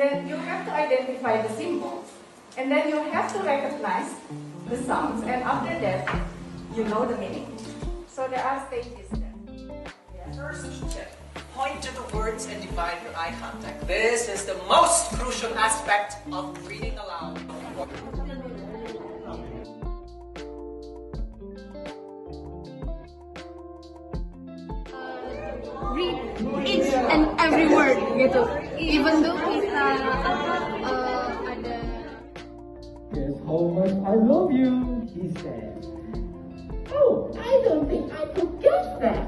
then you have to identify the symbols. And then you have to recognize the sounds, and after that, you know the meaning. So there are stages there. Yeah. First tip, point to the words and divide your eye contact. This is the most crucial aspect of reading aloud. Read each and every word gitu. Even though kita ada. Guess how much I love you, he said. Oh, I don't think I could guess that.